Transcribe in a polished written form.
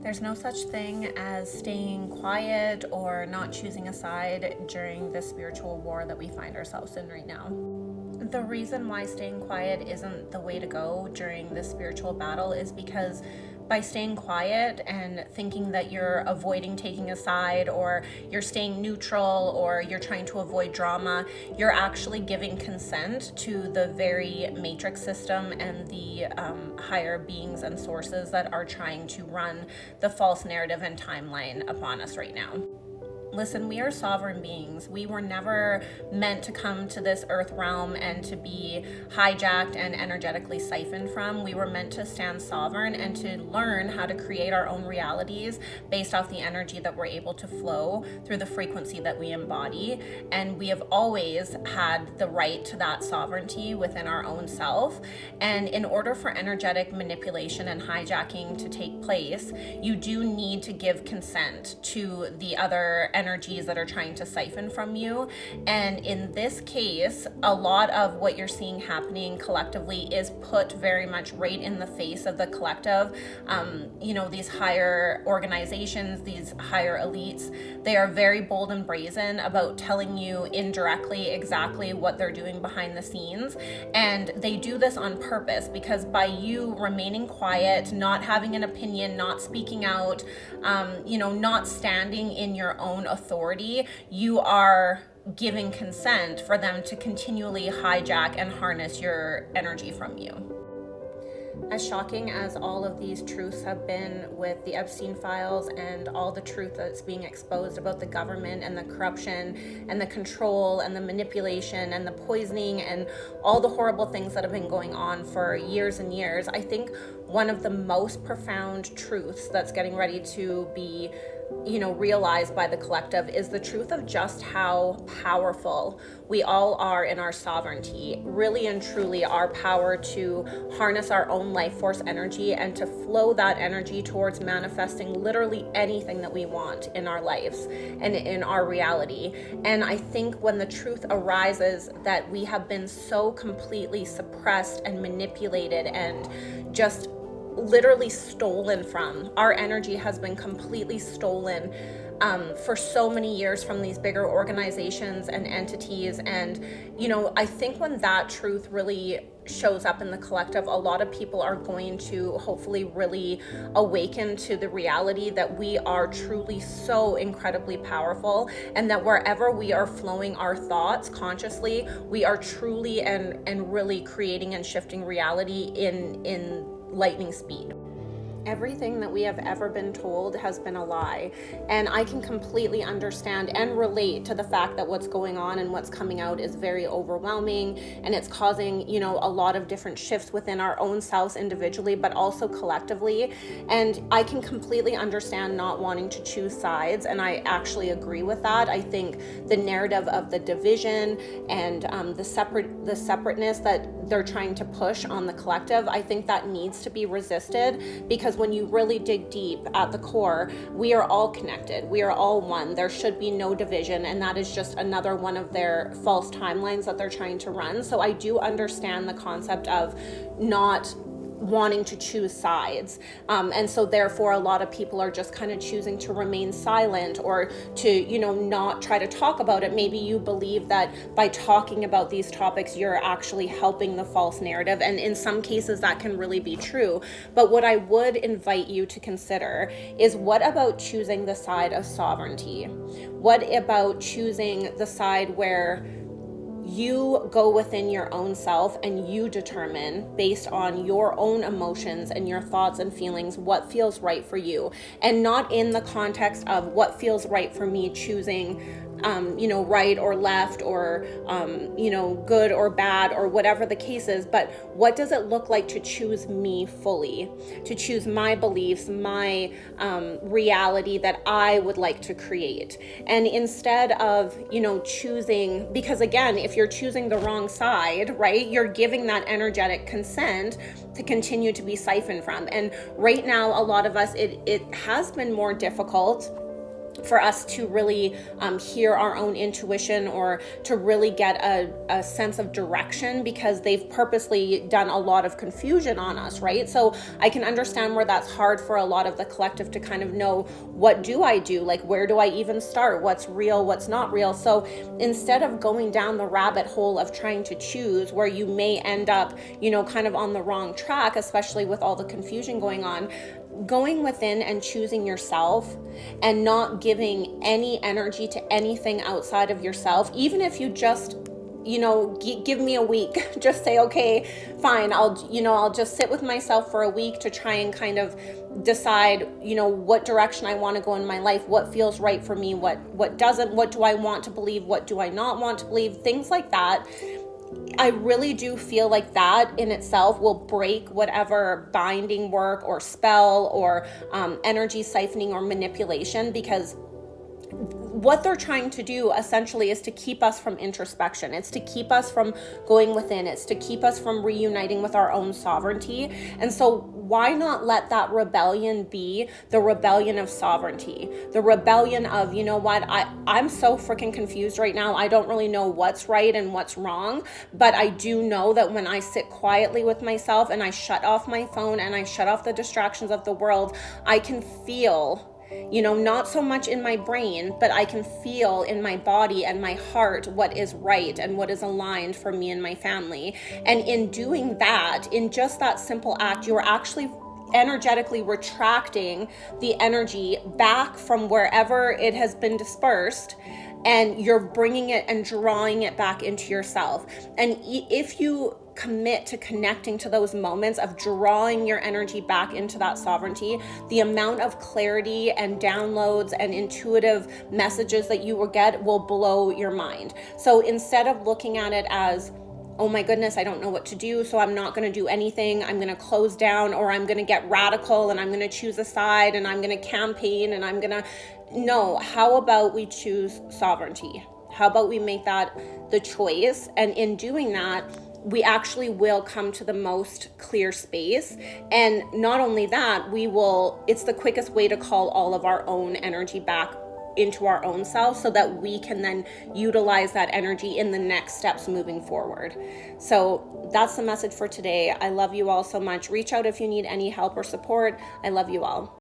There's no such thing as staying quiet or not choosing a side during the spiritual war that we find ourselves in right now. The reason why staying quiet isn't the way to go during this spiritual battle is because by staying quiet and thinking that you're avoiding taking a side, or you're staying neutral, or you're trying to avoid drama, you're actually giving consent to the very matrix system and the higher beings and sources that are trying to run the false narrative and timeline upon us right now. Listen, we are sovereign beings. We were never meant to come to this earth realm and to be hijacked and energetically siphoned from. We were meant to stand sovereign and to learn how to create our own realities based off the energy that we're able to flow through the frequency that we embody. And we have always had the right to that sovereignty within our own self. And in order for energetic manipulation and hijacking to take place, you do need to give consent to the other energies that are trying to siphon from you. And in this case, a lot of what you're seeing happening collectively is put very much right in the face of the collective. These higher organizations, these higher elites, they are very bold and brazen about telling you indirectly exactly what they're doing behind the scenes. And they do this on purpose, because by you remaining quiet, not having an opinion, not speaking out, not standing in your own authority, you are giving consent for them to continually hijack and harness your energy from you. As shocking as all of these truths have been with the Epstein files and all the truth that's being exposed about the government and the corruption and the control and the manipulation and the poisoning and all the horrible things that have been going on for years and years, I think one of the most profound truths that's getting ready to be realized by the collective is the truth of just how powerful we all are in our sovereignty, really and truly our power to harness our own life force energy and to flow that energy towards manifesting literally anything that we want in our lives and in our reality. And I think when the truth arises that we have been so completely suppressed and manipulated and just literally stolen from, our energy has been completely stolen for so many years from these bigger organizations and entities. And I think when that truth really shows up in the collective, a lot of people are going to hopefully really awaken to the reality that we are truly so incredibly powerful, and that wherever we are flowing our thoughts consciously, we are truly and really creating and shifting reality in lightning speed. Everything that we have ever been told has been a lie. And I can completely understand and relate to the fact that what's going on and what's coming out is very overwhelming, and it's causing, a lot of different shifts within our own selves individually, but also collectively. And I can completely understand not wanting to choose sides, and I actually agree with that. I think the narrative of the division and the separateness that they're trying to push on the collective, I think that needs to be resisted, because when you really dig deep at the core, we are all connected. We are all one. There should be no division, and that is just another one of their false timelines that they're trying to run. So I do understand the concept of not wanting to choose sides, and so therefore a lot of people are just kind of choosing to remain silent or to not try to talk about it. Maybe you believe that by talking about these topics you're actually helping the false narrative, and in some cases that can really be true. But what I would invite you to consider is, what about choosing the side of sovereignty? What about choosing the side where you go within your own self and you determine, based on your own emotions and your thoughts and feelings, what feels right for you, and not in the context of what feels right for me, choosing right or left, or good or bad, or whatever the case is, but what does it look like to choose me fully, to choose my beliefs, my reality that I would like to create. And instead of choosing, because again, if you're choosing the wrong side, right, you're giving that energetic consent to continue to be siphoned from. And right now, a lot of us, it has been more difficult for us to really hear our own intuition, or to really get a sense of direction, because they've purposely done a lot of confusion on us, right? So I can understand where that's hard for a lot of the collective to kind of know, what do I do? Like, where do I even start? What's real? What's not real? So instead of going down the rabbit hole of trying to choose, where you may end up, kind of on the wrong track, especially with all the confusion going on, going within and choosing yourself and not giving any energy to anything outside of yourself. Even if you just, give me a week, just say, okay, fine, I'll just sit with myself for a week to try and kind of decide, what direction I want to go in my life, what feels right for me, what doesn't, what do I want to believe, what do I not want to believe, things like that. I really do feel like that in itself will break whatever binding work or spell or energy siphoning or manipulation, because what they're trying to do essentially is to keep us from introspection. It's to keep us from going within. It's to keep us from reuniting with our own sovereignty. And so why not let that rebellion be the rebellion of sovereignty? The rebellion of, I'm so freaking confused right now. I don't really know what's right and what's wrong, but I do know that when I sit quietly with myself and I shut off my phone and I shut off the distractions of the world, I can feel, not so much in my brain, but I can feel in my body and my heart what is right and what is aligned for me and my family. And in doing that, in just that simple act, you're actually energetically retracting the energy back from wherever it has been dispersed, and you're bringing it and drawing it back into yourself. And if you commit to connecting to those moments of drawing your energy back into that sovereignty, the amount of clarity and downloads and intuitive messages that you will get will blow your mind. So instead of looking at it as, oh my goodness, I don't know what to do, so I'm not going to do anything, I'm going to close down, or I'm going to get radical and I'm going to choose a side and I'm going to campaign and I'm going to... No, how about we choose sovereignty? How about we make that the choice? And in doing that, we actually will come to the most clear space. And not only that, it's the quickest way to call all of our own energy back into our own self, so that we can then utilize that energy in the next steps moving forward. So that's the message for today. I love you all so much. Reach out if you need any help or support. I love you all.